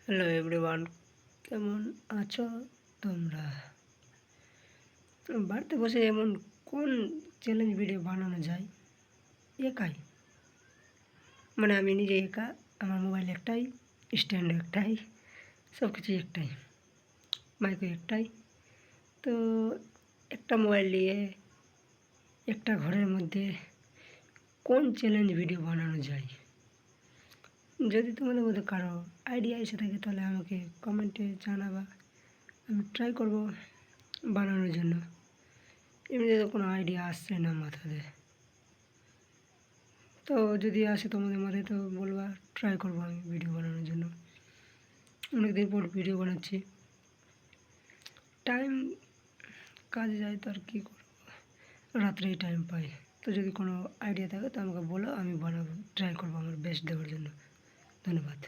Hello everyone, কেমন আছো তোমরা? বাড়িতে বসে এমন কোন চ্যালেঞ্জ ভিডিও বানানো যায় একাই? মানে আমি নিজে একা, আমার মোবাইল একটাই, স্ট্যান্ড একটাই, সব কিছু একটাই, মাইকও একটাই। তো একটা মোবাইল নিয়ে একটা ঘরের মধ্যে কোন চ্যালেঞ্জ ভিডিও বানানো যায়? যদি তোমাদের মধ্যে কারো আইডিয়া এসে থাকে তাহলে আমাকে কমেন্টে জানাবা, আমি ট্রাই করব বানানোর জন্য। এমনিতে তো কোনো আইডিয়া আসছে না মাথাতে। তো যদি আসে তোমাদের মাথায় তো বলবা, ট্রাই করবো আমি ভিডিও বানানোর জন্য। অনেক দিন পর ভিডিও বানাচ্ছি, টাইম কাজে যায় তো আর কী করবো, রাত্রেই টাইম পাই। তো যদি কোনো আইডিয়া থাকে তো আমাকে বলো, আমি বানাবো, ট্রাই করবো আমার বেস্ট দেওয়ার জন্য। ধন্যবাদ।